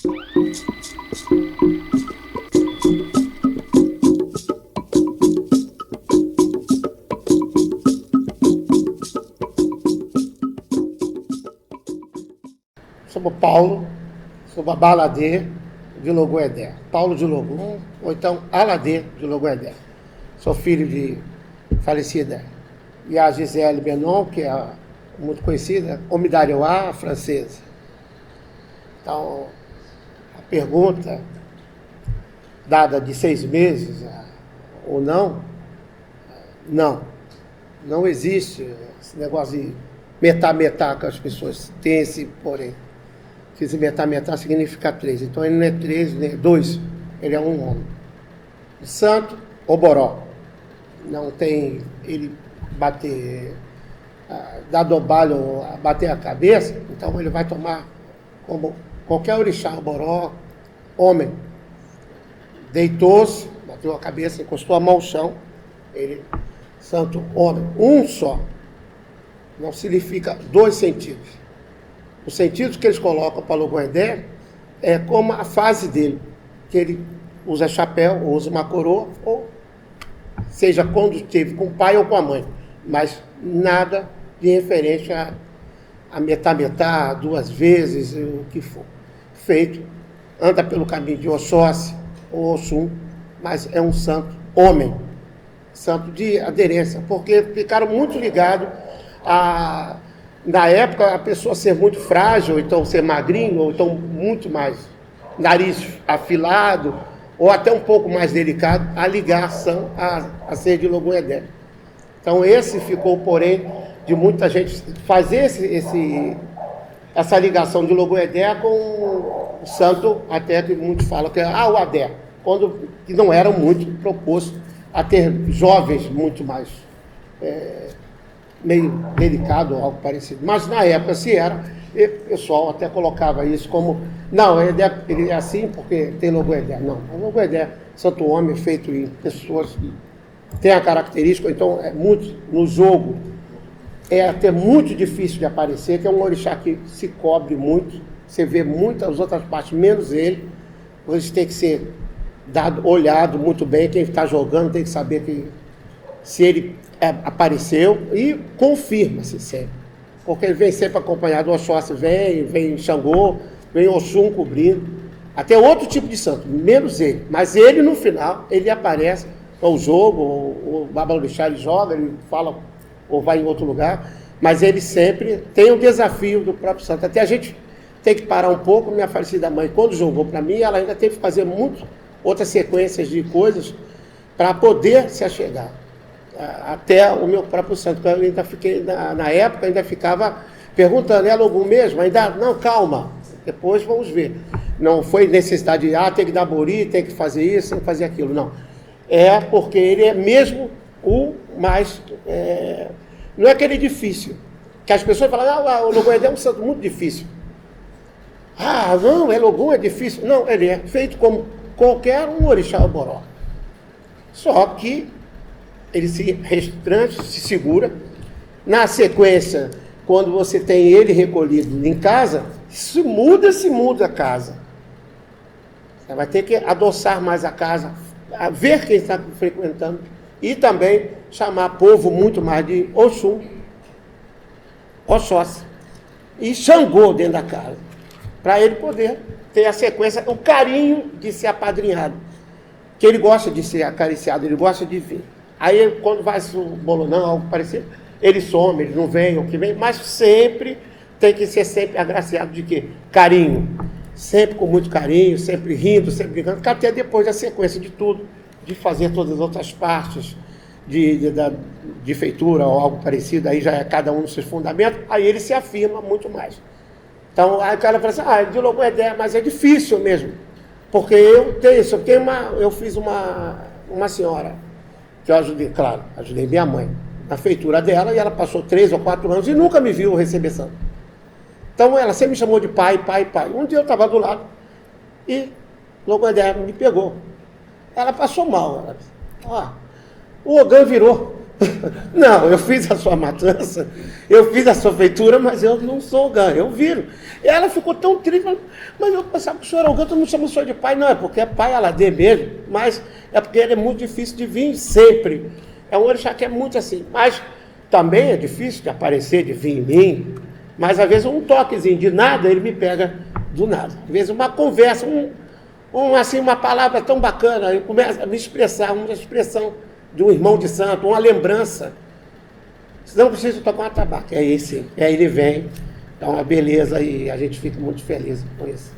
Sou Paulo, sou Babaladê de Logoedé. Paulo de Logum, ou então Aladê de Logoedé. Sou filho de falecida e a Gisele Benon, que é muito conhecida, Omidariuá, francesa. Então, a pergunta dada de 6 meses ou não, não existe esse negócio de metá, que as pessoas têm esse porém. Que esse metá significa 3. Então ele não é 3, nem 2, ele é um homem. Santo Oboró. Não tem ele bater, dar dobalho, bater a cabeça, então ele vai tomar como qualquer orixá Oboró, homem. Deitou-se, bateu a cabeça, encostou a mão ao chão, ele, santo homem, um só. Não significa 2 sentidos. Os sentidos que eles colocam para o Logoedé é como a fase dele, que ele usa chapéu, ou usa uma coroa, ou seja, quando esteve com o pai ou com a mãe, mas nada de referente a metá, 2 vezes, o que for. Feito, anda pelo caminho de Oxóssi ou Oxum, mas é um santo homem, santo de aderência, porque ficaram muito ligados a... Na época, a pessoa ser muito frágil, ou então ser magrinho, ou então muito mais nariz afilado, ou até um pouco mais delicado, a ligação a ser de Logoedé. Então esse ficou, porém, de muita gente fazer essa ligação de Logoedé com o santo, até que muitos falam que é o Adé, que não era muito proposto a ter jovens muito mais... meio delicado ou algo parecido. Mas na época, se era, o pessoal até colocava isso como, não, ele é assim porque tem Logoedé. Não, o Logoedé, santo homem, feito em pessoas que têm a característica, então é muito, no jogo, é até muito difícil de aparecer, que é um orixá que se cobre muito, você vê muitas outras partes, menos ele, você tem que ser olhado muito bem, quem está jogando tem que saber que se ele apareceu e confirma-se sempre. Porque ele vem sempre acompanhado, o Oxóssi vem Xangô, vem Oxum cobrindo, até outro tipo de santo, menos ele. Mas ele, no final, ele aparece ao jogo, o Babalorixá ele joga, ele fala, ou vai em outro lugar, mas ele sempre tem o desafio do próprio santo. Até a gente tem que parar um pouco. Minha falecida mãe, quando jogou para mim, ela ainda teve que fazer outras sequências de coisas para poder se achegar. Até o meu próprio santo, que eu ainda fiquei, na época, ainda ficava perguntando, é Logum mesmo? Ainda, não, calma, depois vamos ver. Não foi necessidade de, tem que dar bori, tem que fazer isso, tem que fazer aquilo, não. É porque ele é mesmo o mais, não é aquele difícil, que as pessoas falam, o Logoedé é um santo muito difícil. Não, Logum é difícil. Não, ele é feito como qualquer um orixá Oboró. Só que ele se restrange, se segura. Na sequência, quando você tem ele recolhido em casa, se muda a casa. Você vai ter que adoçar mais a casa, ver quem está frequentando e também chamar povo muito mais de Oxum, Oxóssi e Xangô dentro da casa, para ele poder ter a sequência, o carinho de ser apadrinhado, que ele gosta de ser acariciado, ele gosta de vir. Aí, quando vai o bolonão, algo parecido, ele some, ele não vem, o que vem, mas sempre tem que ser sempre agraciado de quê? Carinho. Sempre com muito carinho, sempre rindo, sempre brincando, porque até depois da sequência de tudo, de fazer todas as outras partes de feitura ou algo parecido, aí já é cada um nos seus fundamentos, aí ele se afirma muito mais. Então, aí o cara fala assim, de Logoedé, mas é difícil mesmo, porque eu fiz uma senhora, que eu ajudei minha mãe na feitura dela, e ela passou 3 ou 4 anos e nunca me viu receber santo. Então ela sempre me chamou de pai. Um dia eu estava do lado e Logoedé me pegou. Ela passou mal. O Ogã virou. Não, eu fiz a sua matança, eu fiz a sua feitura, mas eu não sou Ogã, eu viro. E ela ficou tão triste, mas eu pensava que o senhor é Ogã, tu não chama o senhor de pai. Não, é porque é pai Aladê mesmo, mas é porque ele é muito difícil de vir sempre. É um orixá que é muito assim, mas também é difícil de aparecer, de vir em mim, mas às vezes um toquezinho de nada, ele me pega do nada. Às vezes uma conversa, assim, uma palavra tão bacana, eu começo a me expressar, uma expressão de um irmão de santo, uma lembrança. Não preciso tocar uma tabaca. É aí sim. Aí ele vem, é uma beleza e a gente fica muito feliz com isso.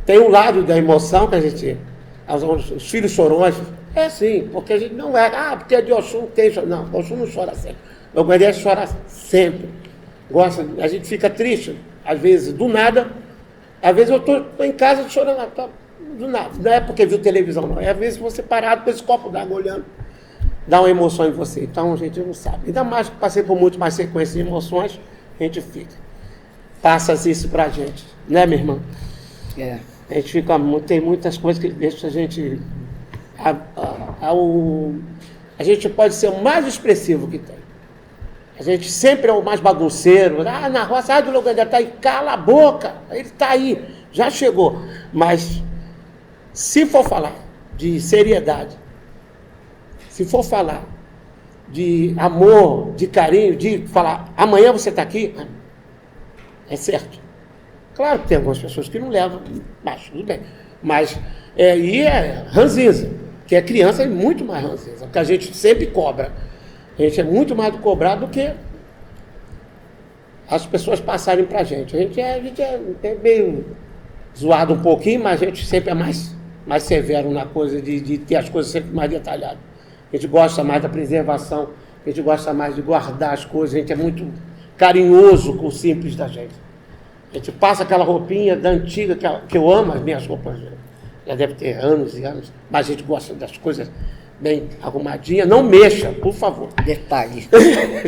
Tem um lado da emoção que a gente. Os filhos chorões. É sim, porque a gente não é. Porque é de Oxum, tem choro. Não, Oxum não chora sempre. O Ogã chora sempre. Gosta, a gente fica triste, às vezes, do nada. Às vezes eu estou em casa chorando. Do nada. Não é porque viu televisão, não. É às vezes você parado com esse copo d'água olhando, dá uma emoção em você. Então a gente não sabe. Ainda mais que passei por muito mais sequência de emoções, a gente fica. Passa isso pra gente. Né, minha irmã? É. A gente fica. Tem muitas coisas que deixam a gente. A gente pode ser o mais expressivo que tem. A gente sempre é o mais bagunceiro. Na roça, do Logandé está aí, cala a boca. Ele está aí, já chegou. Mas se for falar de seriedade, se for falar de amor, de carinho, de falar, amanhã você está aqui, é certo. Claro que tem algumas pessoas que não levam, mas tudo bem. Mas, e é ranzinza, que é criança é muito mais ranzinza, porque a gente sempre cobra. A gente é muito mais cobrado do que as pessoas passarem para a gente. A gente é meio zoado um pouquinho, mas a gente sempre é mais severo na coisa de ter as coisas sempre mais detalhadas. A gente gosta mais da preservação, a gente gosta mais de guardar as coisas, a gente é muito carinhoso com o simples da gente. A gente passa aquela roupinha da antiga, que eu amo as minhas roupas, já deve ter anos e anos, mas a gente gosta das coisas bem arrumadinhas. Não mexa, por favor. Detalhista.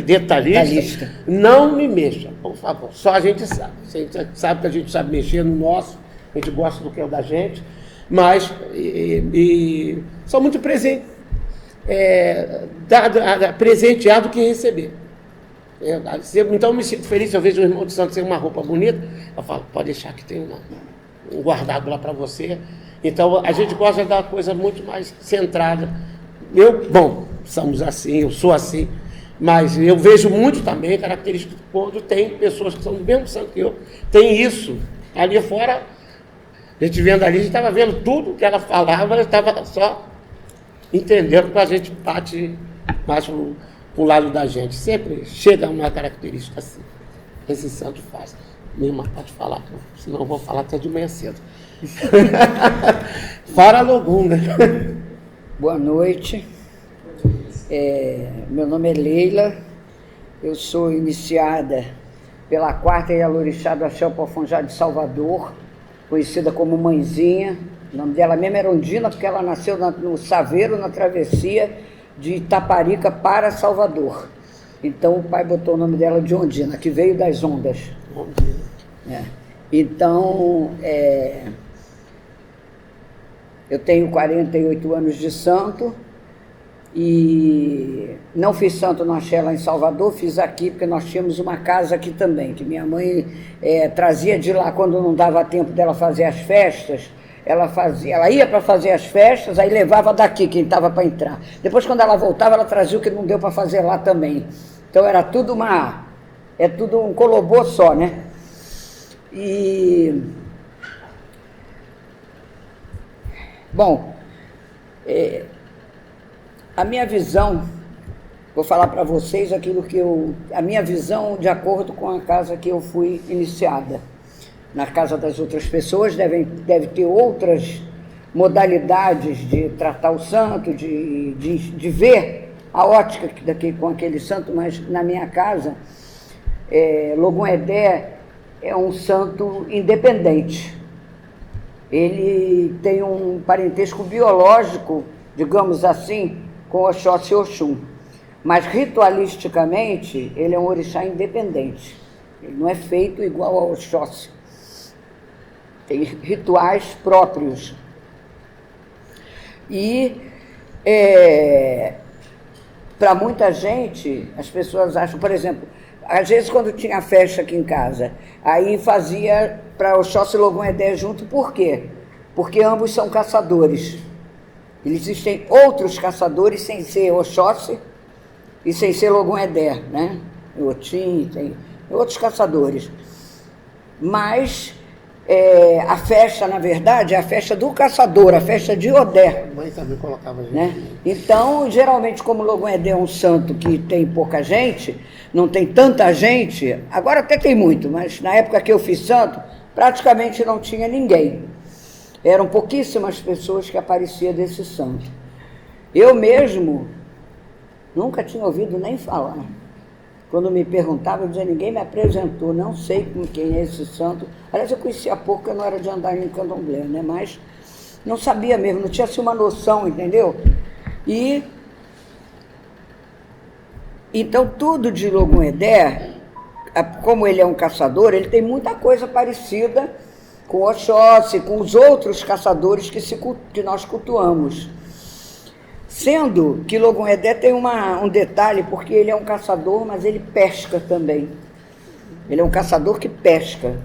Detalhista. Não me mexa, por favor. Só a gente sabe. A gente sabe que a gente sabe mexer no nosso, a gente gosta do que é o da gente, mas são muito presentes. Presenteado que receber. Então eu me sinto feliz se eu vejo o irmão de santo sem uma roupa bonita, eu falo, pode deixar que tem um guardado lá para você. Então a gente gosta da coisa muito mais centrada. Somos assim, eu sou assim, mas eu vejo muito também características quando tem pessoas que são do mesmo santo que eu, tem isso. Ali fora, a gente vendo ali, a gente estava vendo tudo que ela falava, ela estava só entendendo que a gente bate mais pro lado da gente. Sempre chega uma característica assim. Esse santo faz. Minha irmã pode falar, senão eu vou falar até de manhã cedo. Fara Logum, né? Boa noite. Meu nome é Leila. Eu sou iniciada pela quarta Ialorixá do Axé Pofonjá de Salvador, conhecida como Mãezinha. O nome dela mesmo era Ondina, porque ela nasceu no Saveiro, na travessia de Itaparica para Salvador. Então o pai botou o nome dela de Ondina, que veio das ondas. Então, eu tenho 48 anos de santo e não fiz santo no Axé lá em Salvador, fiz aqui porque nós tínhamos uma casa aqui também, que minha mãe trazia de lá quando não dava tempo dela fazer as festas. Ela ia para fazer as festas, aí levava daqui quem estava para entrar. Depois, quando ela voltava, ela trazia o que não deu para fazer lá também. Então era tudo tudo um colobô só, né? A minha visão, vou falar para vocês a minha visão de acordo com a casa que eu fui iniciada. Na casa das outras pessoas deve ter outras modalidades de tratar o santo, de ver a ótica com aquele santo, mas na minha casa, Logum Edé é um santo independente. Ele tem um parentesco biológico, digamos assim, com Oxóssi e Oxum. Mas ritualisticamente, ele é um orixá independente. Ele não é feito igual ao Oxóssi. Tem rituais próprios. E Para muita gente, as pessoas acham, por exemplo, às vezes quando tinha festa aqui em casa, aí fazia para Oxóssi e Logum-Edé junto, por quê? Porque ambos são caçadores. Existem outros caçadores sem ser Oxóssi e sem ser Logum-Edé, né? Otim, tem outros caçadores. Mas a festa, na verdade, é a festa do caçador, a festa de Odé. A mãe também colocava gente. Né? Então, geralmente, como Logum-Edé é um santo que tem pouca gente, não tem tanta gente, agora até tem muito, mas na época que eu fiz santo, praticamente não tinha ninguém. Eram pouquíssimas pessoas que apareciam desse santo. Eu mesmo nunca tinha ouvido nem falar. Quando me perguntavam, eu dizia, ninguém me apresentou, não sei com quem é esse santo. Aliás, eu conhecia pouco, eu não era de andar em candomblé, né? Mas não sabia mesmo, não tinha assim uma noção, entendeu? E então tudo de Logum-Edé, como ele é um caçador, ele tem muita coisa parecida com Oxóssi, com os outros caçadores que nós cultuamos. Sendo que Logum-Edé tem um detalhe, porque ele é um caçador, mas ele pesca também. Ele é um caçador que pesca,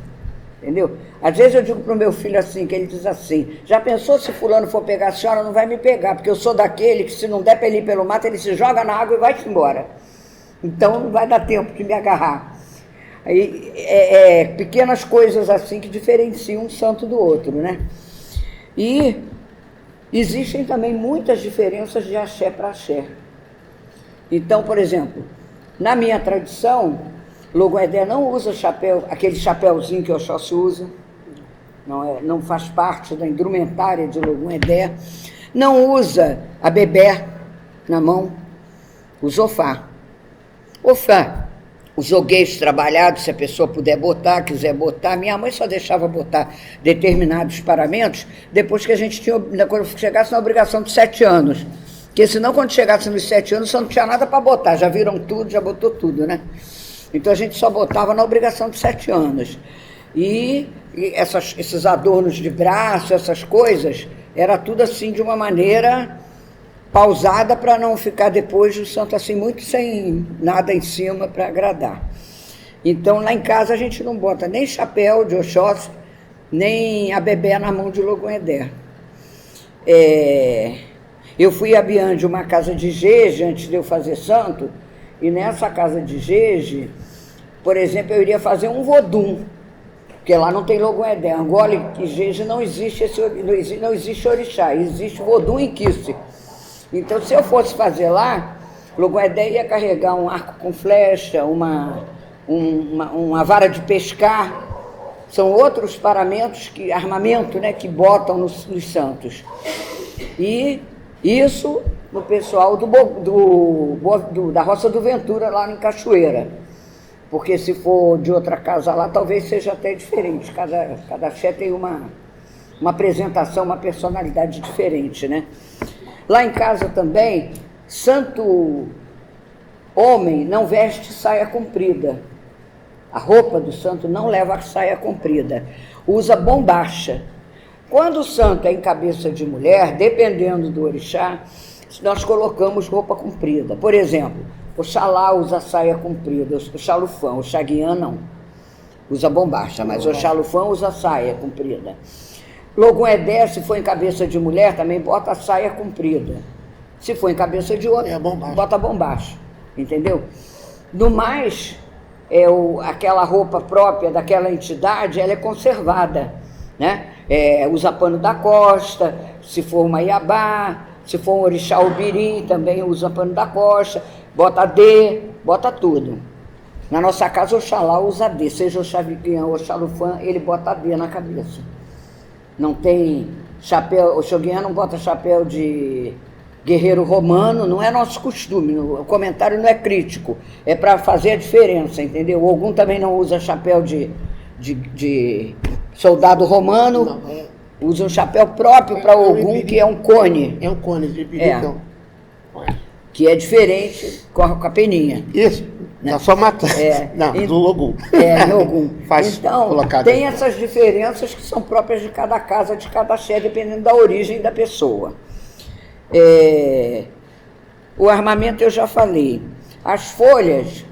entendeu? Às vezes eu digo para o meu filho assim, que ele diz assim, já pensou se fulano for pegar a senhora, não vai me pegar, porque eu sou daquele que se não der para ele ir pelo mato, ele se joga na água e vai embora. Então não vai dar tempo de me agarrar. Aí, pequenas coisas assim que diferenciam um santo do outro, né? E existem também muitas diferenças de axé para axé. Então, por exemplo, na minha tradição, Logum-Edé não usa chapéu, aquele chapéuzinho que o Oxóssi usa, não faz parte da indumentária de Logum-Edé, não usa a bebé na mão, o zofá. Os jogueis trabalhados, se a pessoa puder botar, quiser botar. Minha mãe só deixava botar determinados paramentos depois que a gente tinha, quando chegasse na obrigação de 7 anos. Porque senão, quando chegasse nos 7 anos, só não tinha nada para botar. Já viram tudo, já botou tudo, né? Então a gente só botava na obrigação de 7 anos. E esses adornos de braço, essas coisas, era tudo assim de uma maneira pausada para não ficar depois o santo assim muito sem nada em cima para agradar. Então lá em casa a gente não bota nem chapéu de Oxóssi, nem a bebé na mão de Logum-Edé. Eu fui a Biande, uma casa de Jeje, antes de eu fazer santo, e nessa casa de Jeje, por exemplo, eu iria fazer um vodum, porque lá não tem Logum-Edé. Angola e Jeje não existe não existe orixá, existe vodum e quice. Então, se eu fosse fazer lá, Logum-Edé ia carregar um arco com flecha, uma vara de pescar. São outros paramentos, armamento, né, que botam nos santos. E isso no pessoal da Roça do Ventura, lá em Cachoeira. Porque se for de outra casa lá, talvez seja até diferente. Cada axé tem uma apresentação, uma personalidade diferente, né? Lá em casa também, santo homem não veste saia comprida. A roupa do santo não leva a saia comprida. Usa bombacha. Quando o santo é em cabeça de mulher, dependendo do orixá, nós colocamos roupa comprida. Por exemplo, Oxalá usa saia comprida, o Xalufã, o Xaguiã não. Usa bombacha, mas o Xalufã usa saia comprida. Logum-Edé, se for em cabeça de mulher, também bota a saia comprida. Se for em cabeça de outra, bota bombacha, entendeu? No mais, aquela roupa própria daquela entidade, ela é conservada, né? Usa pano da costa, se for uma iabá, se for um orixá ubirim, também usa pano da costa, bota D, bota tudo. Na nossa casa, Oxalá usa D, seja o Xaguiã ou o Xalufã, ele bota D na cabeça. Não tem chapéu, o Xoguiã não bota chapéu de guerreiro romano, não é nosso costume, o comentário não é crítico, é para fazer a diferença, entendeu? O Ogum também não usa chapéu de soldado romano, usa um chapéu próprio para Ogum, que é um cone. É um cone de ibiricão. Que é diferente com a peninha. Isso. Tá só matando. Do Ogum. No Ogum. Então, tem essas diferenças que são próprias de cada casa, de cada axé, dependendo da origem da pessoa. O armamento eu já falei. As folhas,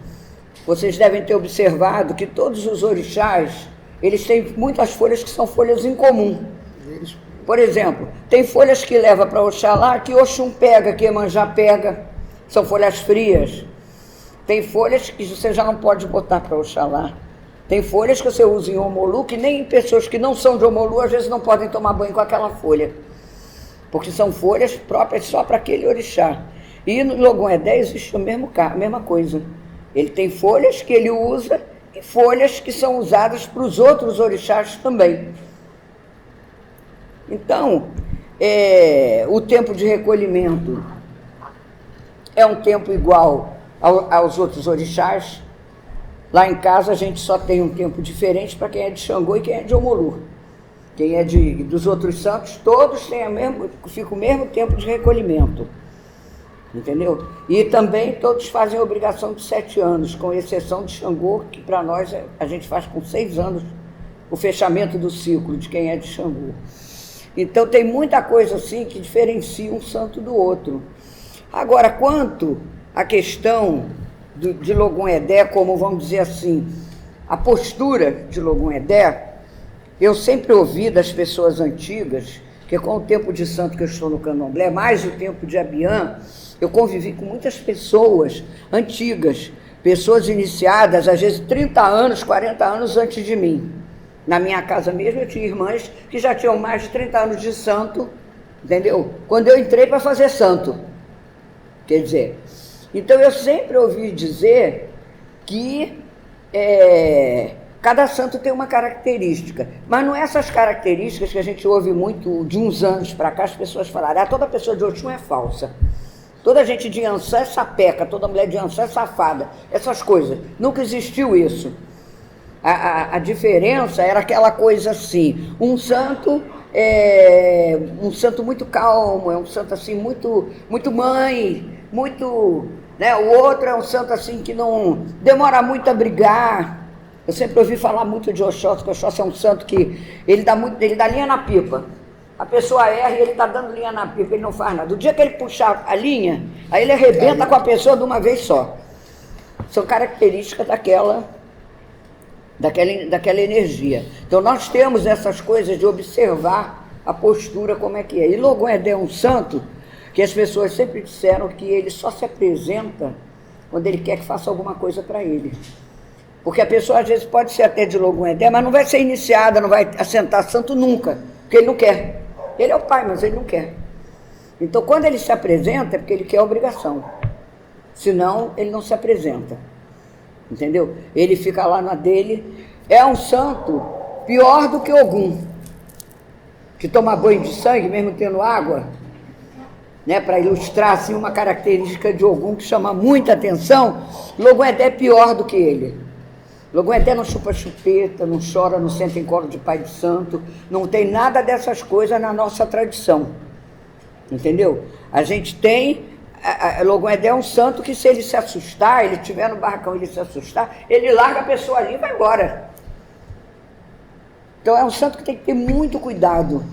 vocês devem ter observado que todos os orixás, eles têm muitas folhas que são folhas em comum. Por exemplo, tem folhas que leva para Oxalá, que Oxum pega, que Iemanjá pega, são folhas frias. Tem folhas que você já não pode botar para Oxalá. Tem folhas que você usa em Omolu, que nem pessoas que não são de Omolu, às vezes não podem tomar banho com aquela folha. Porque são folhas próprias só para aquele orixá. E no Logum Edé existe a mesma coisa. Ele tem folhas que ele usa e folhas que são usadas para os outros orixás também. Então, o tempo de recolhimento é um tempo igual aos outros orixás. Lá em casa a gente só tem um tempo diferente para quem é de Xangô e quem é de Omolu. Quem é dos outros santos, todos fica o mesmo tempo de recolhimento. Entendeu? E também todos fazem a obrigação de 7 anos, com exceção de Xangô, que para nós a gente faz com 6 anos o fechamento do ciclo de quem é de Xangô. Então tem muita coisa assim que diferencia um santo do outro. Agora, quanto à questão de Logum Edé, como vamos dizer assim, a postura de Logum Edé, eu sempre ouvi das pessoas antigas, que com o tempo de santo que eu estou no Candomblé, mais o tempo de Abiã, eu convivi com muitas pessoas antigas, pessoas iniciadas, às vezes 30 anos, 40 anos antes de mim. Na minha casa mesmo eu tinha irmãs que já tinham mais de 30 anos de santo, entendeu? Quando eu entrei para fazer santo. Quer dizer, então eu sempre ouvi dizer que cada santo tem uma característica, mas não é essas características que a gente ouve muito de uns anos para cá, as pessoas falarem, toda pessoa de Oxum é falsa. Toda gente de Ançã é sapeca, toda mulher de Ançã é safada, essas coisas. Nunca existiu isso. A diferença era aquela coisa assim, um santo muito calmo, é um santo assim muito mãe, muito, né? O outro é um santo assim que não demora muito a brigar. Eu sempre ouvi falar muito de Oxóssi, que Oxóssi é um santo que ele dá linha na pipa. A pessoa erra e ele está dando linha na pipa, ele não faz nada. O dia que ele puxar a linha, aí ele arrebenta com a pessoa de uma vez só. São características daquela energia. Então nós temos essas coisas de observar a postura como é que é. E Logum Edé é um santo que as pessoas sempre disseram que ele só se apresenta quando ele quer que faça alguma coisa para ele. Porque a pessoa às vezes pode ser até de Logum Edé, mas não vai ser iniciada, não vai assentar santo nunca, porque ele não quer. Ele é o pai, mas ele não quer. Então quando ele se apresenta é porque ele quer a obrigação. Senão ele não se apresenta. Entendeu? Ele fica lá na dele. É um santo pior do que Ogum, que toma banho de sangue, mesmo tendo água, né, para ilustrar assim, uma característica de Ogum que chama muita atenção. Logum Edé é pior do que ele. Logum Edé não chupa chupeta, não chora, não senta em colo de pai de santo, não tem nada dessas coisas na nossa tradição. Entendeu? A gente tem... Logum Edé é um santo que, se ele se assustar, ele estiver no barracão e ele se assustar, ele larga a pessoa ali e vai embora. Então é um santo que tem que ter muito cuidado,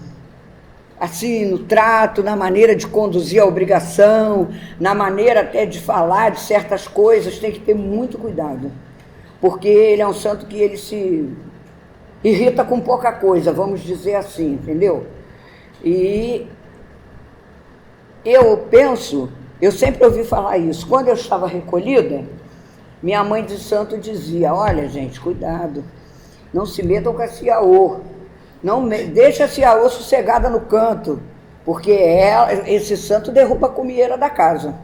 assim, no trato, na maneira de conduzir a obrigação, na maneira até de falar de certas coisas, tem que ter muito cuidado, porque ele é um santo que ele se irrita com pouca coisa, vamos dizer assim, entendeu? E eu penso... Eu sempre ouvi falar isso. Quando eu estava recolhida, minha mãe de santo dizia, olha, gente, cuidado, não se metam com a Ciaô, deixa a Ciaô sossegada no canto, porque esse santo derruba a comieira da casa.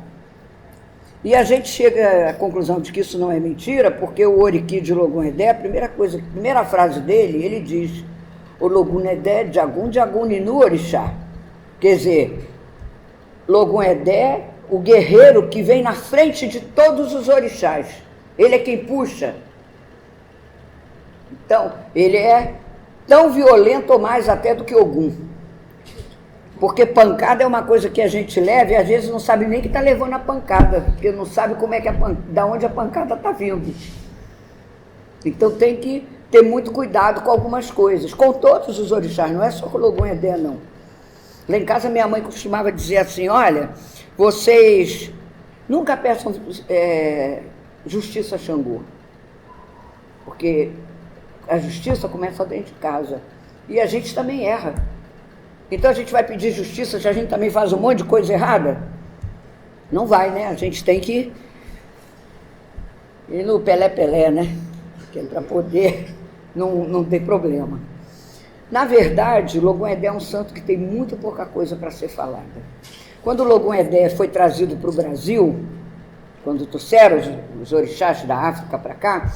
E a gente chega à conclusão de que isso não é mentira, porque o Oriqui de Logum Edé, a primeira frase dele, ele diz, o Logum Edé, Jagun Ninu Orixá. Quer dizer, Logum Edé, o guerreiro que vem na frente de todos os orixás. Ele é quem puxa. Então, ele é tão violento ou mais até do que Ogum. Porque pancada é uma coisa que a gente leva e às vezes não sabe nem que está levando a pancada, porque não sabe como é que da onde a pancada está vindo. Então tem que ter muito cuidado com algumas coisas, com todos os orixás, não é só com Logum Edé, não. Lá em casa minha mãe costumava dizer assim, olha, vocês nunca peçam justiça a Xangô, porque a justiça começa dentro de casa e a gente também erra. Então a gente vai pedir justiça se a gente também faz um monte de coisa errada? Não vai, né? A gente tem que ir no Pelé-Pelé, né? Para poder não ter problema. Na verdade, Logum Edé é um santo que tem muito pouca coisa para ser falada. Quando o Logum Edé foi trazido para o Brasil, quando trouxeram os orixás da África para cá,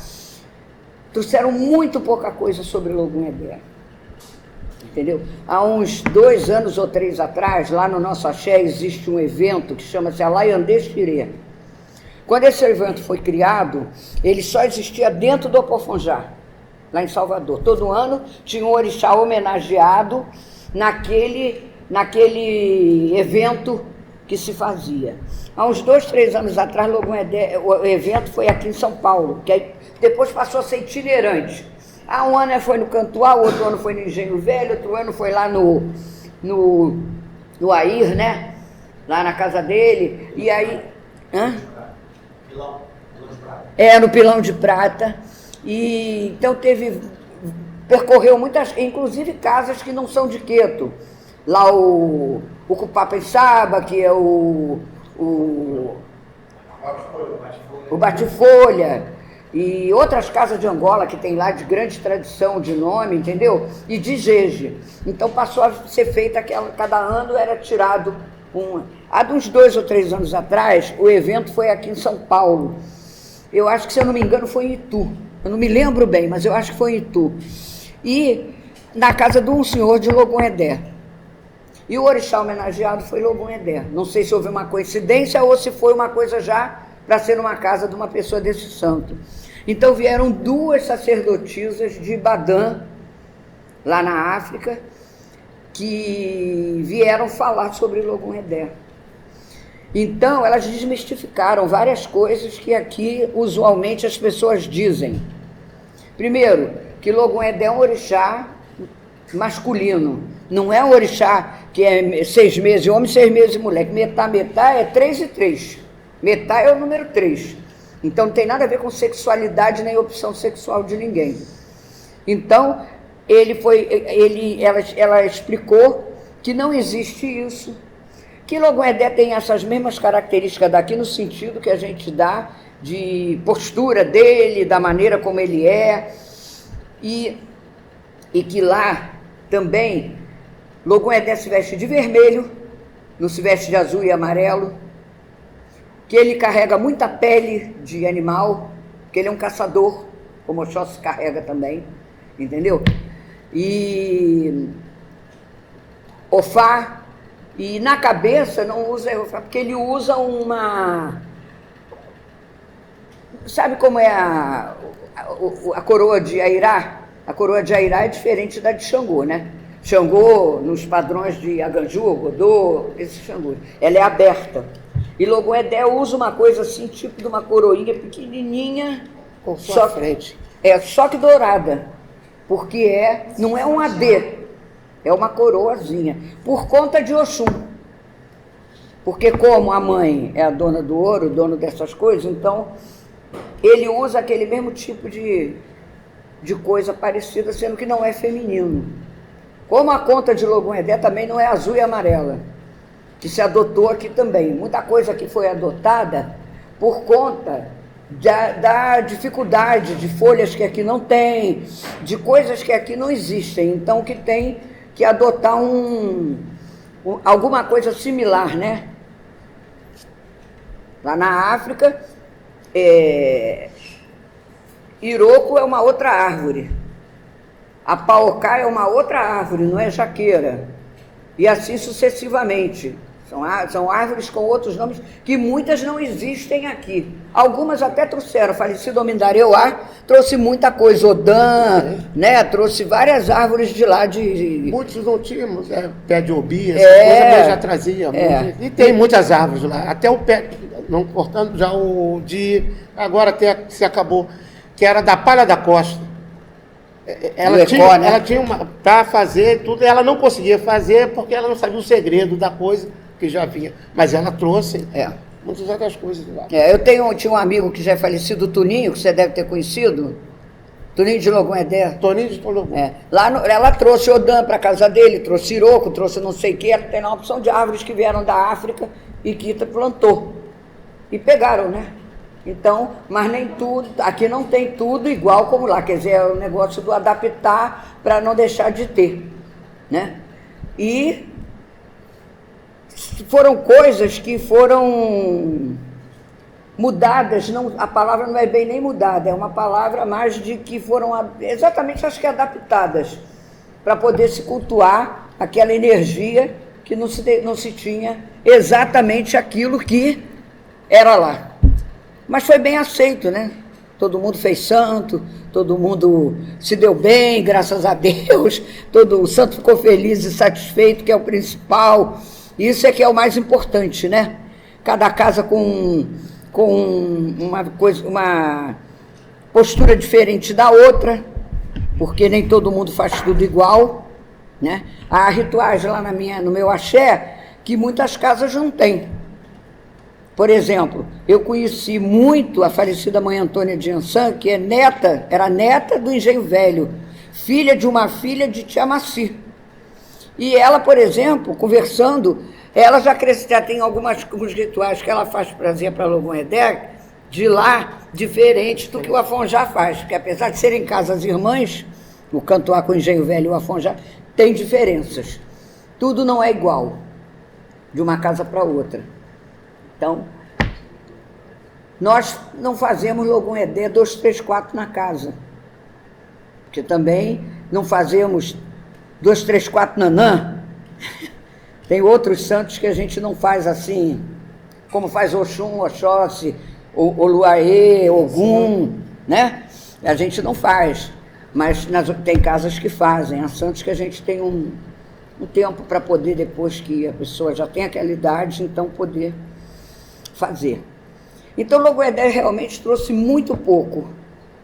trouxeram muito pouca coisa sobre Logum Edé. Entendeu? Há uns 2 anos ou 3 atrás, lá no nosso axé, existe um evento que chama-se Alaiandê Xirê. Quando esse evento foi criado, ele só existia dentro do Opofonjá, lá em Salvador. Todo ano tinha um orixá homenageado naquele evento que se fazia. Há uns 2, 3 anos atrás, o evento foi aqui em São Paulo, que aí depois passou a ser itinerante. Um ano foi no Cantuá, o outro ano foi no Engenho Velho, outro ano foi lá no Air, né? Lá na casa dele. E aí... Pilão de Prata. No Pilão de Prata. E então percorreu muitas, inclusive casas que não são de Queto. Lá o Cupapensaba, que é o Bate-Folha. E outras casas de Angola que tem lá de grande tradição de nome, entendeu? E de jeje. Então passou a ser feita cada ano era tirado Há uns 2 ou 3 anos atrás, o evento foi aqui em São Paulo. Eu acho que, se eu não me engano, foi em Itu. Eu não me lembro bem, mas eu acho que foi em Itu. E na casa de um senhor de Logum Edé. E o orixá homenageado foi Logum Edé. Não sei se houve uma coincidência ou se foi uma coisa já para ser uma casa de uma pessoa desse santo. Então vieram 2 sacerdotisas de Ibadan, lá na África, que vieram falar sobre Logum Edé. Então elas desmistificaram várias coisas que aqui usualmente as pessoas dizem. Primeiro, que Logum Edé é um orixá masculino. Não é um orixá que é 6 meses de homem, 6 meses de mulher. Metá é 3 e 3. Metá é o número 3. Então não tem nada a ver com sexualidade nem opção sexual de ninguém. Então ela explicou que não existe isso, que Logum Edé tem essas mesmas características daqui, no sentido que a gente dá de postura dele, da maneira como ele é, e que lá também Logum Edé se veste de vermelho, não se veste de azul e amarelo, que ele carrega muita pele de animal, que ele é um caçador, como o Oxóssi carrega também, entendeu? E Ofá, e na cabeça não usa Ofá, porque ele usa sabe como é a coroa de Airá? A coroa de Airá é diferente da de Xangô, né? Xangô, nos padrões de Aganju, Godô, esse Xangô, ela é aberta. E Logum Edé usa uma coisa assim, tipo de uma coroinha pequenininha, com sua frente. Só que dourada, porque não é um AD, é uma coroazinha, por conta de Oxum. Porque como a mãe é a dona do ouro, dono dessas coisas, então ele usa aquele mesmo tipo de coisa parecida, sendo que não é feminino. Como a conta de Logum Edé também não é azul e amarela, que se adotou aqui também. Muita coisa que foi adotada por conta da dificuldade de folhas que aqui não tem, de coisas que aqui não existem. Então, que tem que adotar alguma coisa similar, né? Lá na África, Iroko é uma outra árvore. A paocá é uma outra árvore, não é jaqueira. E assim sucessivamente. São árvores com outros nomes que muitas não existem aqui. Algumas até trouxeram. O falecido Omindareuá trouxe muita coisa. Odã, né? Trouxe várias árvores de lá. Muitos não tínhamos, pé de obi, essa coisa, mas já trazia. E tem muitas árvores lá. Até o pé, não cortando já o de... Agora até se acabou, que era da palha da costa. ela tinha uma para fazer tudo, ela não conseguia fazer porque ela não sabia o segredo da coisa que já vinha. Mas ela trouxe muitas outras coisas de lá. Tinha um amigo que já é falecido, o Toninho, que você deve ter conhecido. Toninho de Logon-Edé. Toninho de Logon. Ela trouxe Odã para casa dele, trouxe Iroco, trouxe não sei o que. Ela tem uma opção de árvores que vieram da África e Kita plantou. E pegaram, né? Então, mas nem tudo, aqui não tem tudo igual como lá, quer dizer, é o negócio do adaptar para não deixar de ter, né? E foram coisas que foram mudadas, não, a palavra não é bem nem mudada, é uma palavra mais de que foram exatamente, acho que adaptadas, para poder se cultuar aquela energia que não se tinha exatamente aquilo que era lá. Mas foi bem aceito, né? Todo mundo fez santo, todo mundo se deu bem, graças a Deus, o santo ficou feliz e satisfeito, que é o principal. Isso é que é o mais importante, né? Cada casa com uma postura diferente da outra, porque nem todo mundo faz tudo igual, né? Há rituais lá no meu axé que muitas casas não têm. Por exemplo, eu conheci muito a falecida mãe Antônia de Ançã, que era neta do Engenho Velho, filha de uma filha de Tia Maci. E ela, por exemplo, conversando, ela já tem alguns rituais que ela faz prazer para Logon-Edé, de lá, diferentes do que o Afonjá faz, porque apesar de serem casas irmãs, o Cantoá com o Engenho Velho e o Afonjá, tem diferenças. Tudo não é igual, de uma casa para outra. Então, nós não fazemos Logon-Edé 2, 3, 4 na casa. Porque também não fazemos 2, 3, 4 nanã. Tem outros santos que a gente não faz assim, como faz Oxum, Oxóssi, Oluaê, Ogum, né? A gente não faz. Mas tem casas que fazem. Há santos que a gente tem um tempo para poder, depois que a pessoa já tem aquela idade, então poder fazer. Então Logon-Edé realmente trouxe muito pouco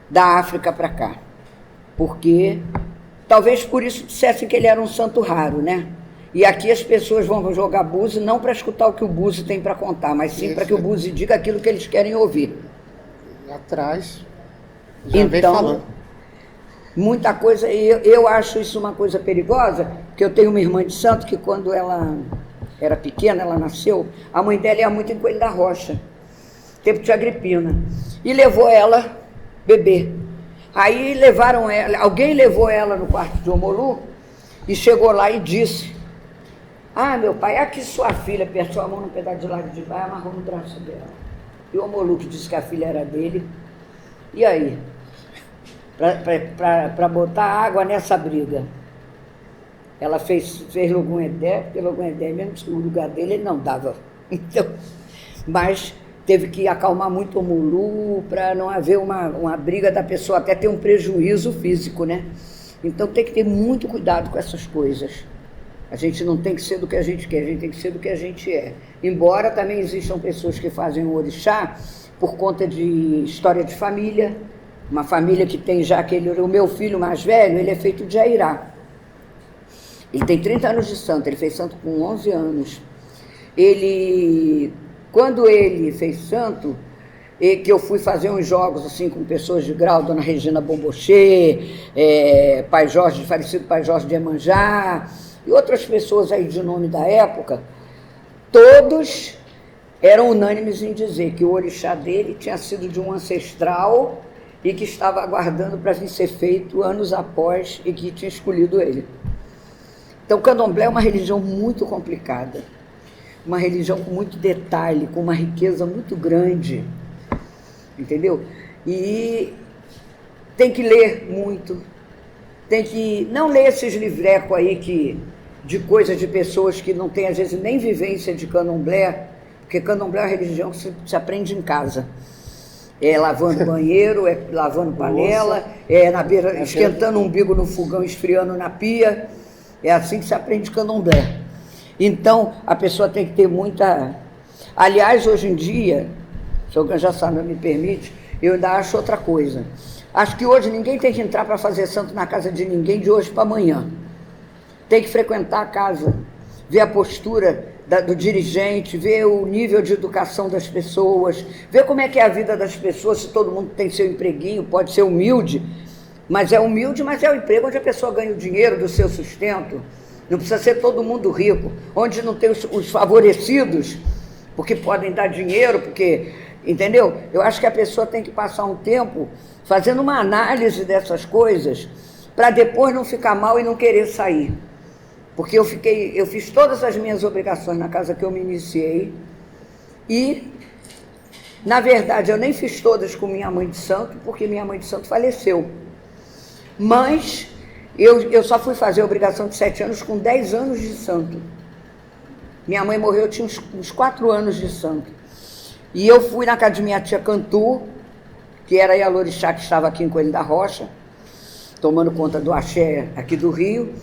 da África para cá, porque talvez por isso dissessem que ele era um santo raro, né? E aqui as pessoas vão jogar búzio não para escutar o que o búzio tem para contar, mas sim para que o búzio diga aquilo que eles querem ouvir. Atrás, já vem então, falando. Muita coisa, e eu acho isso uma coisa perigosa, porque eu tenho uma irmã de santo que quando ela era pequena, ela nasceu, a mãe dela ia muito em Coelho da Rocha, tempo de Agripina, e levou ela bebê. Aí levaram ela, alguém levou ela no quarto de Omolu e chegou lá e disse: "Ah, meu pai, aqui sua filha", apertou a mão no pedaço de lado de baixo e amarrou no braço dela. E o Omolu que disse que a filha era dele. E aí? Para botar água nessa briga. Ela fez Logon-Edé, porque Logon-Edé mesmo, o lugar dele ele não dava. Então, mas teve que acalmar muito o Omolu para não haver uma briga da pessoa, até ter um prejuízo físico, né? Então tem que ter muito cuidado com essas coisas. A gente não tem que ser do que a gente quer, a gente tem que ser do que a gente é. Embora também existam pessoas que fazem o orixá por conta de história de família, uma família que tem já o meu filho mais velho, ele é feito de Airá. Ele tem 30 anos de santo, ele fez santo com 11 anos. Quando ele fez santo, que eu fui fazer uns jogos assim com pessoas de grau, Dona Regina Bombochê, Pai Jorge, falecido Pai Jorge de Iemanjá, e outras pessoas aí de nome da época, todos eram unânimes em dizer que o orixá dele tinha sido de um ancestral e que estava aguardando para vir ser feito anos após e que tinha escolhido ele. Então o candomblé é uma religião muito complicada, uma religião com muito detalhe, com uma riqueza muito grande, entendeu? E tem que ler muito, tem que não ler esses livrecos aí de coisas de pessoas que não têm às vezes nem vivência de candomblé, porque candomblé é uma religião que se aprende em casa. É lavando banheiro, é lavando panela, é na beira, esquentando o umbigo no fogão, esfriando na pia. É assim que se aprende candomblé. Então, a pessoa tem que ter muita... Aliás, hoje em dia, se o Ganjaçana me permite, eu ainda acho outra coisa. Acho que hoje ninguém tem que entrar para fazer santo na casa de ninguém de hoje para amanhã. Tem que frequentar a casa, ver a postura do dirigente, ver o nível de educação das pessoas, ver como é que é a vida das pessoas, se todo mundo tem seu empreguinho, pode ser humilde, mas é o emprego onde a pessoa ganha o dinheiro do seu sustento. Não precisa ser todo mundo rico, onde não tem os favorecidos, porque podem dar dinheiro, porque, entendeu? Eu acho que a pessoa tem que passar um tempo fazendo uma análise dessas coisas, para depois não ficar mal e não querer sair. Porque eu fiz todas as minhas obrigações na casa que eu me iniciei, e, na verdade, eu nem fiz todas com minha mãe de santo, porque minha mãe de santo faleceu. Mas eu só fui fazer a obrigação de 7 anos com 10 anos de santo. Minha mãe morreu, eu tinha uns 4 anos de santo. E eu fui na casa de minha tia Cantu, que era a Ialorixá, que estava aqui em Coelho da Rocha, tomando conta do axé aqui do Rio.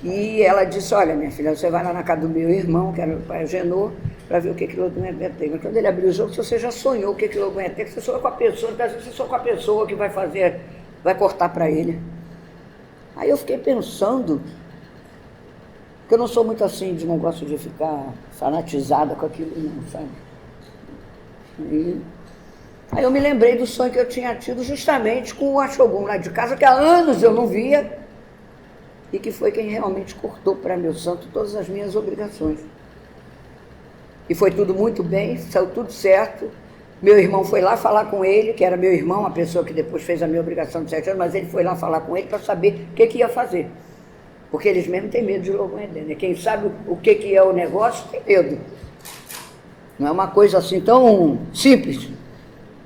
E ela disse, olha, minha filha, você vai lá na casa do meu irmão, que era o pai Agenor, para ver o que Logum Edé tem. Mas quando ele abriu o jogo, você já sonhou o que Logum Edé tem, que você sonhou com a pessoa, você sonhou com a pessoa que vai fazer, vai cortar para ele. Aí eu fiquei pensando, que eu não sou muito assim de negócio de ficar fanatizada com aquilo, não, sabe? E aí eu me lembrei do sonho que eu tinha tido justamente com o Axogum lá de casa, que há anos eu não via, e que foi quem realmente cortou para meu santo todas as minhas obrigações. E foi tudo muito bem, saiu tudo certo. Meu irmão foi lá falar com ele, que era meu irmão, a pessoa que depois fez a minha obrigação de 7 anos, mas ele foi lá falar com ele para saber o que ia fazer. Porque eles mesmo têm medo de Logum Edé, né? Quem sabe o que é o negócio tem medo. Não é uma coisa assim tão simples.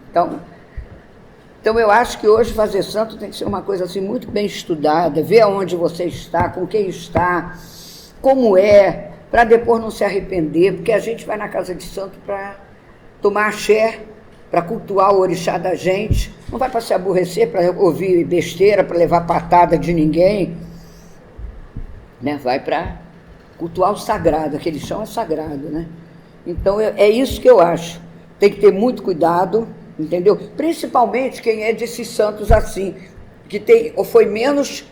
Então eu acho que hoje fazer santo tem que ser uma coisa assim muito bem estudada, ver aonde você está, com quem está, como é, para depois não se arrepender, porque a gente vai na casa de santo para tomar axé, para cultuar o orixá da gente, não vai para se aborrecer, para ouvir besteira, para levar patada de ninguém, né? Vai para cultuar o sagrado, aquele chão é sagrado, né? Então é isso que eu acho, tem que ter muito cuidado, entendeu? Principalmente quem é desses santos assim, que tem, ou foi menos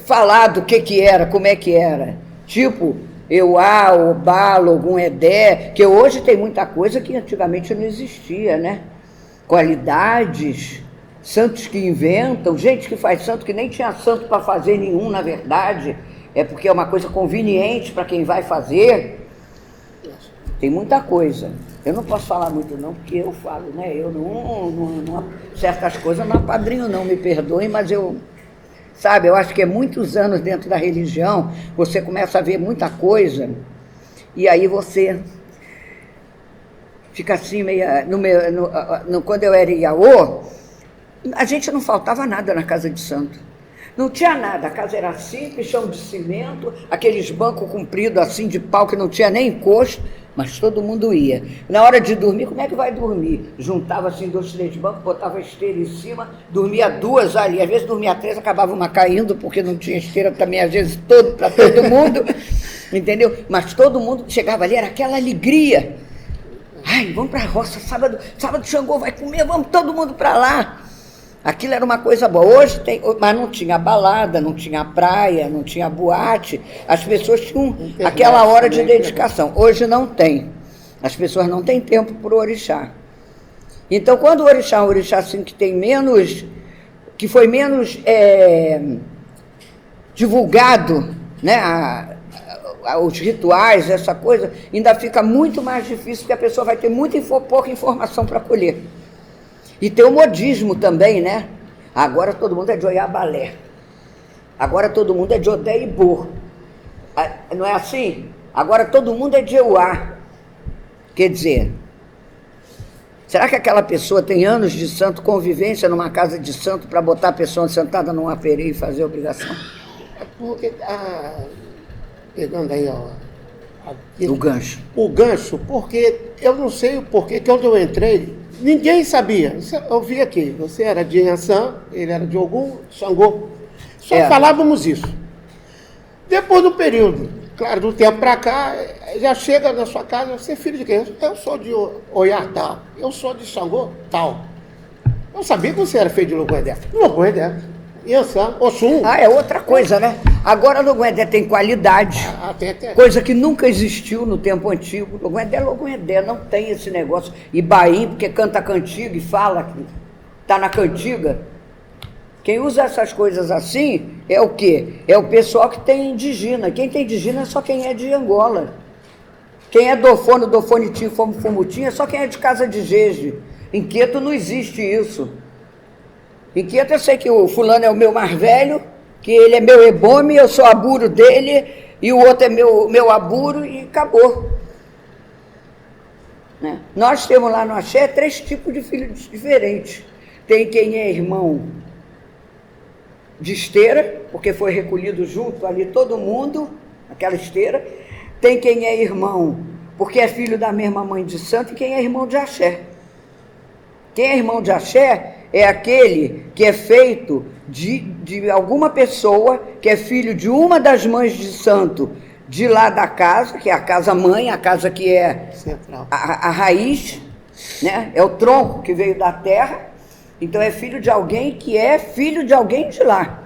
falado o que era, como é que era. Tipo, Euá, Obá, Logum Edé, que hoje tem muita coisa que antigamente não existia, né? Qualidades, santos que inventam, gente que faz santo que nem tinha santo para fazer nenhum, na verdade, é porque é uma coisa conveniente para quem vai fazer. Tem muita coisa. Eu não posso falar muito não, porque eu falo, né? Eu não certas coisas eu não apadrinho não, me perdoem, mas eu acho que é muitos anos dentro da religião, você começa a ver muita coisa, e aí você fica assim, quando eu era Iaô, a gente não faltava nada na casa de santo. Não tinha nada, a casa era simples, chão de cimento, aqueles bancos compridos assim de pau que não tinha nem encosto, mas todo mundo ia. Na hora de dormir, como é que vai dormir? Juntava assim 2, 3 bancos, botava a esteira em cima, dormia 2 ali, às vezes dormia 3, acabava uma caindo, porque não tinha esteira também, às vezes, para todo mundo, entendeu? Mas todo mundo chegava ali, era aquela alegria. Ai, vamos para a roça, sábado Xangô vai comer, vamos todo mundo para lá. Aquilo era uma coisa boa. Hoje tem, mas não tinha balada, não tinha praia, não tinha boate. As pessoas tinham aquela hora de dedicação. Hoje não tem. As pessoas não têm tempo para o orixá. Então, quando o orixá é um orixá assim, que tem menos, que foi menos divulgado, né, os rituais, essa coisa, ainda fica muito mais difícil, porque a pessoa vai ter pouca informação para colher. E tem o modismo também, né? Agora todo mundo é de Oiabalé. Agora todo mundo é de Odé Ibô. Não é assim? Agora todo mundo é de Euá. Quer dizer, será que aquela pessoa tem anos de santo, convivência numa casa de santo, para botar a pessoa sentada num aperê e fazer obrigação? Porque, pegando aí, ó, O gancho. O gancho, porque eu não sei o porquê, que quando eu entrei, ninguém sabia. Eu vi aqui, você era de Inhaçã, ele era de Ogum, Xangô. Só falávamos isso. Depois do período, claro, do tempo para cá, já chega na sua casa, você é filho de quem? Eu sou de Oiá, tal. Eu sou de Xangô, tal. Eu sabia que você era filho de Logoedé. Logoedé. Iansã, Oxum. Ah, é outra coisa, né? Agora Logoedé tem qualidade, coisa que nunca existiu no tempo antigo. Logoedé, não tem esse negócio. Ibaim, porque canta cantiga e fala que está na cantiga. Quem usa essas coisas assim é o quê? É o pessoal que tem indígena. Quem tem indígena é só quem é de Angola. Quem é dofonitinho, fumutinho, é só quem é de casa de Jeje. Em Queto não existe isso. Em Queto eu sei que o fulano é o meu mais velho, que ele é meu ebome, eu sou aburo dele, e o outro é meu aburo, e acabou. Né? Nós temos lá no Axé 3 tipos de filhos diferentes. Tem quem é irmão de esteira, porque foi recolhido junto ali todo mundo, aquela esteira. Tem quem é irmão, porque é filho da mesma mãe de santo, e quem é irmão de Axé. Quem é irmão de Axé é aquele que é feito de alguma pessoa que é filho de uma das mães de santo de lá da casa, que é a casa mãe, a casa que é a raiz, né? É o tronco que veio da terra. Então é filho de alguém que é filho de alguém de lá.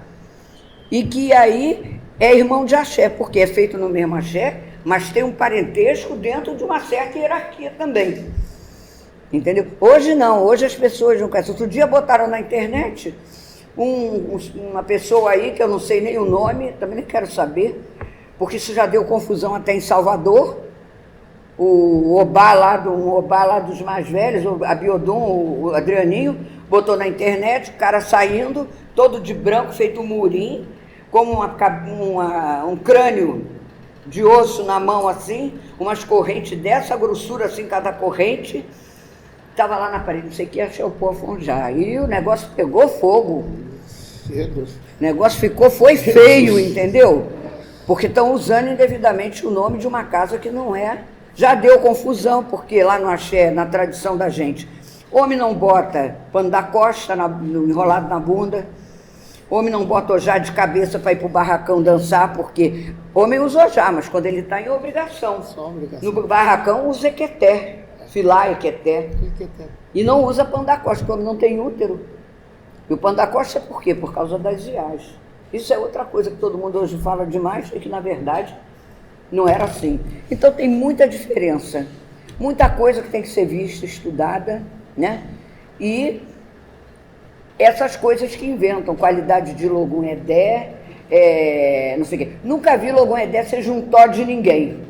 E que aí é irmão de Axé, porque é feito no mesmo Axé, mas tem um parentesco dentro de uma certa hierarquia também. Entendeu? Hoje não, hoje as pessoas não conhecem. Outro dia botaram na internet uma pessoa aí, que eu não sei nem o nome, também nem quero saber, porque isso já deu confusão até em Salvador. O Obá lá dos mais velhos, o Abiodun, o Adrianinho, botou na internet, o cara saindo, todo de branco, feito um murim, como um crânio de osso na mão assim, umas correntes dessa grossura assim, cada corrente. Estava lá na parede, não sei o que, achei o povo já. E o negócio pegou fogo. O negócio foi feio, entendeu? Porque estão usando indevidamente o nome de uma casa que não é. Já deu confusão, porque lá no Axé, na tradição da gente, homem não bota pano da costa enrolado na bunda, homem não bota ojá de cabeça para ir para o barracão dançar, porque homem usa ojá, mas quando ele está em obrigação. No barracão usa equeté. Filá, equeté. E não usa pano da costa, porque o homem não tem útero. E o pano da costa é por quê? Por causa das iás. Isso é outra coisa que todo mundo hoje fala demais, e que na verdade não era assim. Então tem muita diferença, muita coisa que tem que ser vista, estudada, né? E essas coisas que inventam, qualidade de Logoedé, não sei o quê. Nunca vi Logoedé ser juntó de ninguém.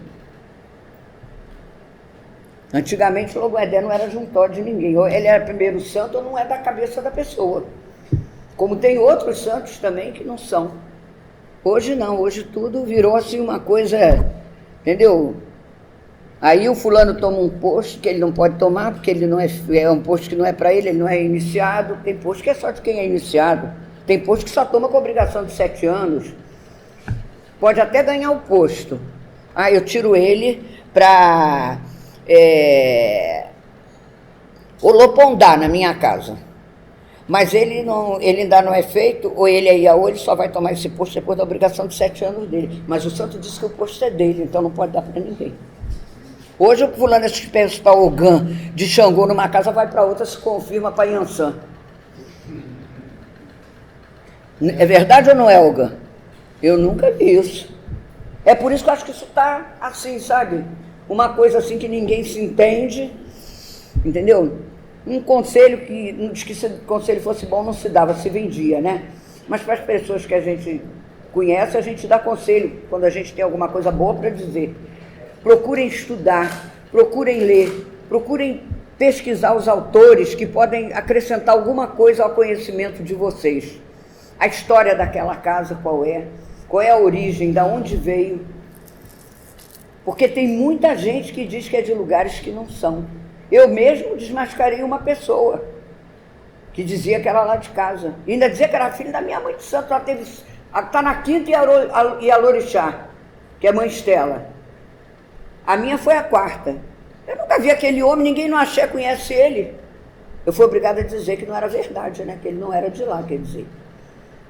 Antigamente o Logoedé não era juntó de ninguém, ou ele era primeiro santo ou não é da cabeça da pessoa. Como tem outros santos também que não são. Hoje não, hoje tudo virou assim uma coisa, entendeu? Aí o fulano toma um posto que ele não pode tomar, porque ele não é um posto que não é para ele não é iniciado. Tem posto que é só de quem é iniciado. Tem posto que só toma com obrigação de 7 anos. Pode até ganhar o posto. Eu tiro ele para Olopondá na minha casa. Mas ele ainda não é feito, ou ele é Iaô, ele só vai tomar esse posto depois da obrigação de 7 anos dele. Mas o santo disse que o posto é dele, então não pode dar para ninguém. Hoje o fulano que pensa para Ogã de Xangô numa casa, vai para outra, se confirma para Iansã. É verdade ou não é, Ogã? Eu nunca vi isso. É por isso que eu acho que isso está assim, sabe? Uma coisa assim que ninguém se entende, entendeu? Um conselho que, se o conselho fosse bom, não se dava, se vendia, né? Mas para as pessoas que a gente conhece, a gente dá conselho quando a gente tem alguma coisa boa para dizer. Procurem estudar, procurem ler, procurem pesquisar os autores que podem acrescentar alguma coisa ao conhecimento de vocês. A história daquela casa, qual é a origem, de onde veio. Porque tem muita gente que diz que é de lugares que não são. Eu mesmo desmascarei uma pessoa que dizia que era lá de casa. E ainda dizia que era filha da minha mãe de santo. Ela está na Quinta e Alorixá, que é mãe Estela. A minha foi a 4ª. Eu nunca vi aquele homem, ninguém no Axé conhece ele. Eu fui obrigada a dizer que não era verdade, né? Que ele não era de lá, quer dizer.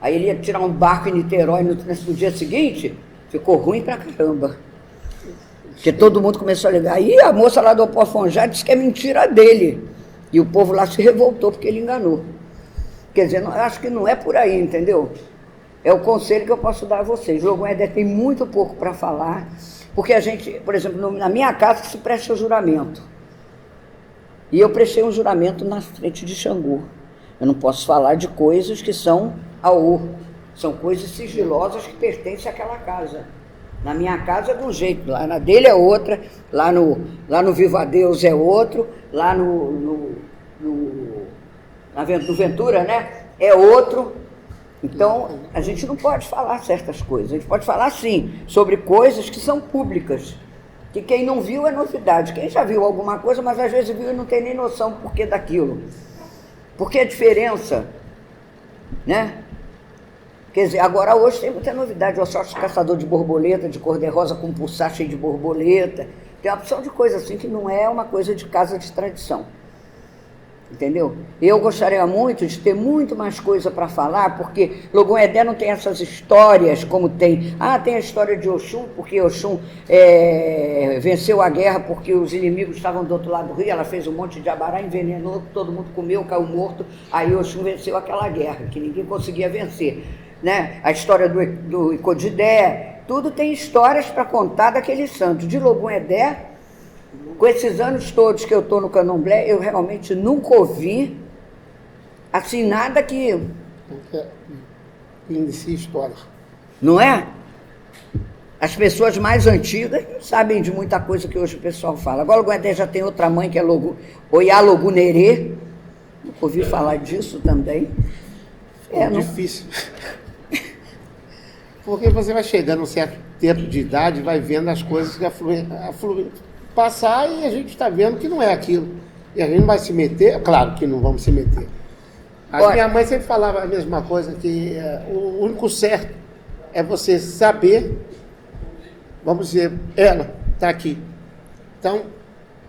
Aí ele ia tirar um barco em Niterói no dia seguinte, ficou ruim pra caramba. Porque todo mundo começou a ligar. Aí a moça lá do Opofonjá disse que é mentira dele. E o povo lá se revoltou porque ele enganou. Quer dizer, eu acho que não é por aí, entendeu? É o conselho que eu posso dar a vocês. Logon Edé tem muito pouco para falar, porque a gente, por exemplo, na minha casa se presta juramento. E eu prestei um juramento na frente de Xangô. Eu não posso falar de coisas que são AU. São coisas sigilosas que pertencem àquela casa. Na minha casa é de um jeito, lá na dele é outra, lá no Viva a Deus é outro, lá no Ventura, né, é outro. Então, a gente não pode falar certas coisas. A gente pode falar, sim, sobre coisas que são públicas. Que quem não viu é novidade. Quem já viu alguma coisa, mas às vezes viu e não tem nem noção do porquê daquilo. Porque a diferença, né? Quer dizer, agora hoje tem muita novidade. Eu só caçador de borboleta, de cor-de-rosa com pulsar cheio de borboleta. Tem uma opção de coisa assim que não é uma coisa de casa de tradição. Entendeu? Eu gostaria muito de ter muito mais coisa para falar, porque Logon Edé não tem essas histórias como tem. Tem a história de Oxum, porque Oxum venceu a guerra porque os inimigos estavam do outro lado do rio, ela fez um monte de abará, envenenou, todo mundo comeu, caiu morto, aí Oxum venceu aquela guerra, que ninguém conseguia vencer. Né? A história do Icodidé, tudo tem histórias para contar daquele santo. De Logon Edé, com esses anos todos que eu estou no Candomblé, eu realmente nunca ouvi, assim, nada que inicia histórias. Não é? As pessoas mais antigas não sabem de muita coisa que hoje o pessoal fala. Agora o Guedé já tem outra mãe que é Oiá Logunerê. Nunca ouvi falar disso também. É difícil. Porque você vai chegando a um certo tempo de idade, vai vendo as coisas que passar e a gente está vendo que não é aquilo. E a gente não vai se meter, claro que não vamos se meter. Minha mãe sempre falava a mesma coisa, que o único certo é você saber, vamos dizer, ela está aqui. Então,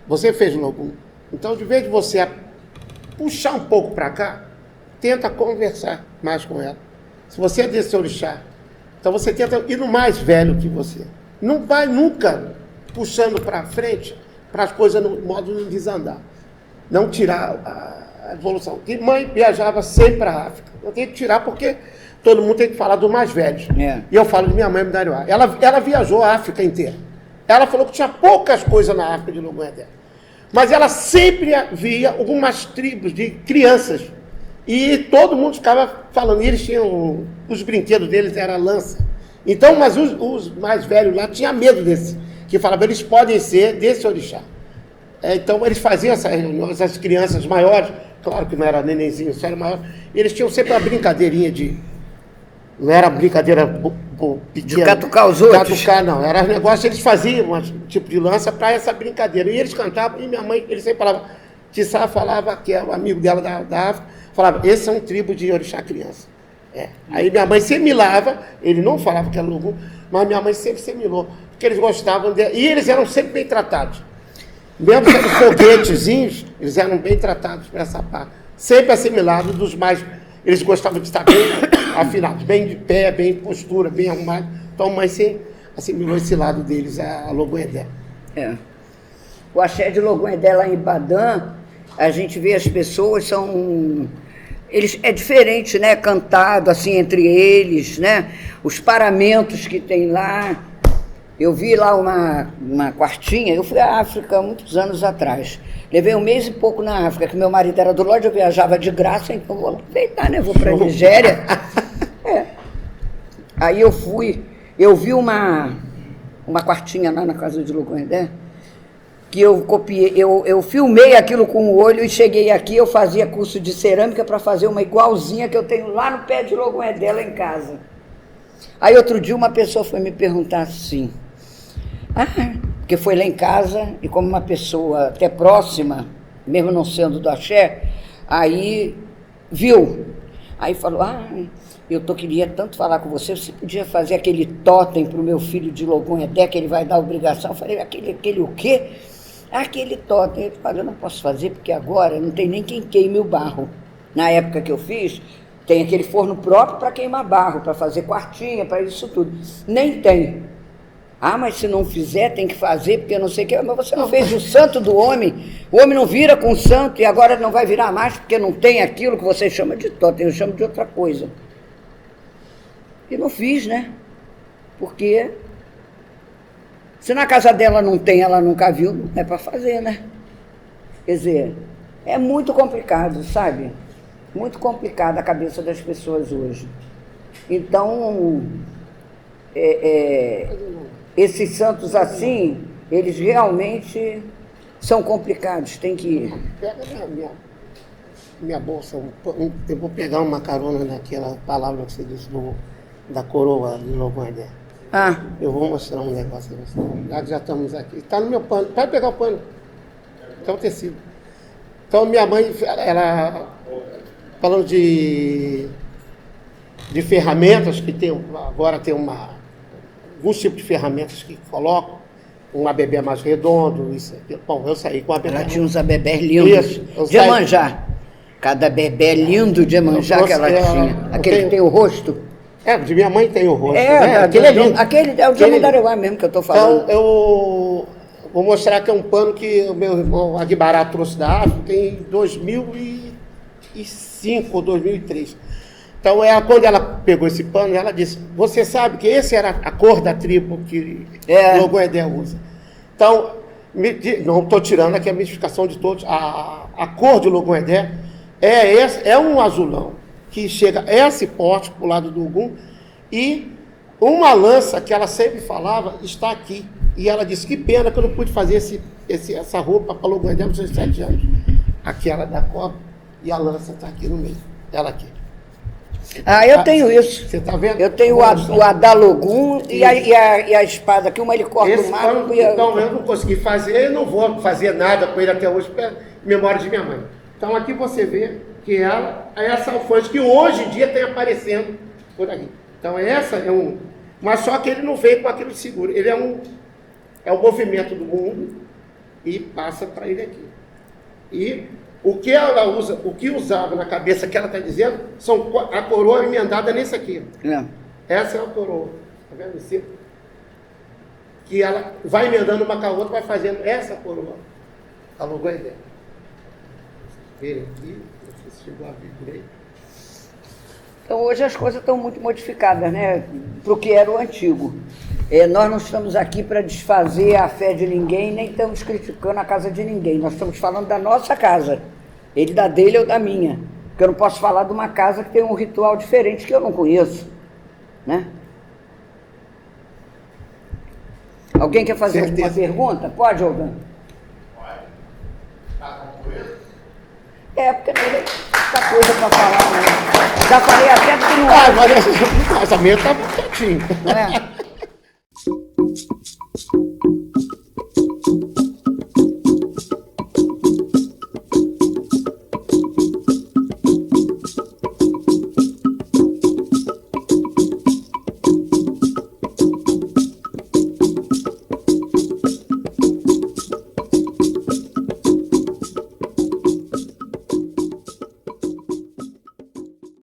você fez Logum. Então, de vez de você puxar um pouco para cá, tenta conversar mais com ela. Se você é desse orixá, então você tenta ir no mais velho que você. Não vai nunca puxando para frente, para as coisas no modo de desandar. Não tirar a evolução. E mãe viajava sempre para a África. Eu tenho que tirar porque todo mundo tem que falar dos mais velhos. E eu falo de minha mãe, Midariuá. Ela viajou a África inteira. Ela falou que tinha poucas coisas na África de Logon Edé. Mas ela sempre via algumas tribos de crianças. E todo mundo ficava falando. E eles tinham, os brinquedos deles era lança. Então, mas os mais velhos lá tinham medo desse. Que falavam, eles podem ser desse orixá. Então, eles faziam essas reuniões, as crianças maiores, claro que não era nenenzinho, só era maior, eles tinham sempre uma brincadeirinha de... Não era brincadeira pequena. De catucar os outros? Catucar, não. Era um negócio, eles faziam um tipo de lança para essa brincadeira. E eles cantavam, e minha mãe, ele sempre falava, Tissá falava, que é o amigo dela da África, falava, esse é um tribo de orixá criança. Aí minha mãe semilava, ele não falava que era Logum, mas minha mãe sempre semilou, porque eles gostavam dele, e eles eram sempre bem tratados. Mesmo sendo foguetezinhos, eles eram bem tratados por essa parte. Sempre assimilados dos mais... Eles gostavam de estar bem afinados, bem de pé, bem em postura, bem arrumados. Então a mãe sempre assimilou esse lado deles, a Logon Edé. O axé de Logon Edé lá em Ibadã, a gente vê as pessoas, é diferente, né? Cantado assim entre eles, né? Os paramentos que tem lá. Eu vi lá uma quartinha, eu fui à África há muitos anos atrás. Levei 1 mês e pouco na África, que meu marido era do Lorde, eu viajava de graça, então vou aproveitar, né? Vou para a Nigéria. Aí eu vi uma quartinha lá na casa de Logon Edé, que eu copiei, eu filmei aquilo com o olho e cheguei aqui, eu fazia curso de cerâmica para fazer uma igualzinha que eu tenho lá no pé de Logon Edé, lá em casa. Aí outro dia uma pessoa foi me perguntar assim, porque foi lá em casa e como uma pessoa até próxima, mesmo não sendo do axé, aí viu, aí falou, queria tanto falar com você, você podia fazer aquele totem para o meu filho de Logon Edé, que ele vai dar obrigação. Eu falei, aquele o quê? Aquele totem. Ele falou, eu não posso fazer porque agora não tem nem quem queime o barro. Na época que eu fiz, tem aquele forno próprio para queimar barro, para fazer quartinha, para isso tudo. Nem tem. Ah, mas se não fizer, tem que fazer, porque não sei o que. Mas você não fez o santo do homem. O homem não vira com o santo e agora não vai virar mais porque não tem aquilo que você chama de totem, eu chamo de outra coisa. E não fiz, né? Porque se na casa dela não tem, ela nunca viu, não é para fazer, né? Quer dizer, é muito complicado, sabe? Muito complicada a cabeça das pessoas hoje. Então, esses santos assim, eles realmente são complicados, tem que ir. Pega minha bolsa, eu vou pegar uma carona naquela palavra que você disse da coroa de Logoedé. Ah, Eu vou mostrar um negócio a você. Já que já estamos aqui. Está no meu pano. Pode pegar o pano. Está o tecido. Então, minha mãe, ela, falando de ferramentas, que tem, agora tem alguns tipos de ferramentas que colocam, um abebé mais redondo, isso aqui. Bom, eu saí com a abebé. ela tinha uns abebés lindos. Isso, eu De saí- Iemanjá. Cada bebé lindo de Iemanjá que ela tinha. Aquele que tem o rosto. De minha mãe tem o rosto. Né? Aquele é lindo. Aquele é o de Mandaruá mesmo que eu estou falando. Então, eu vou mostrar que é um pano que o meu irmão Aguibará trouxe da África em 2005 ou 2003. Então, quando ela pegou esse pano, ela disse, você sabe que esse era a cor da tribo que Logoedé usa. Então, não estou tirando aqui a mistificação de todos, a cor de Logoedé é um azulão, que chega esse porte para o lado do Ogum, e uma lança que ela sempre falava está aqui. E ela disse, que pena que eu não pude fazer essa roupa para Logoedé aos 7 anos. Aquela da cobra e a lança está aqui no meio, ela aqui. Ah, eu tenho isso. Você está vendo? Eu tenho o Adalogum e a espada aqui, uma ele corta Esse o mato pano, e então, eu não consegui fazer, eu não vou fazer nada com ele até hoje, para memória de minha mãe. Então, aqui você vê que ela é essa alfândega que hoje em dia tem aparecendo por aqui. Então, essa é mas só que ele não veio com aquilo de seguro. Ele é o movimento do mundo e passa para ele aqui. E o que ela usa, o que usava na cabeça que ela está dizendo, a coroa emendada nesse aqui. Essa é a coroa. Está vendo isso? Que ela vai emendando uma com a outra, vai fazendo essa coroa. A Logoedé. Verem aqui, não sei se chegou a ver direito. Então, hoje as coisas estão muito modificadas, né? Para o que era o antigo. Nós não estamos aqui para desfazer a fé de ninguém, nem estamos criticando a casa de ninguém. Nós estamos falando da nossa casa. Ele da dele ou da minha. Porque eu não posso falar de uma casa que tem um ritual diferente que eu não conheço. Né? Alguém quer fazer alguma pergunta? Pode, Olgan? Pode. Tá concluído? Porque não tem muita coisa para falar, né? Já falei até que não Mas essa mesa está quietinho. não é?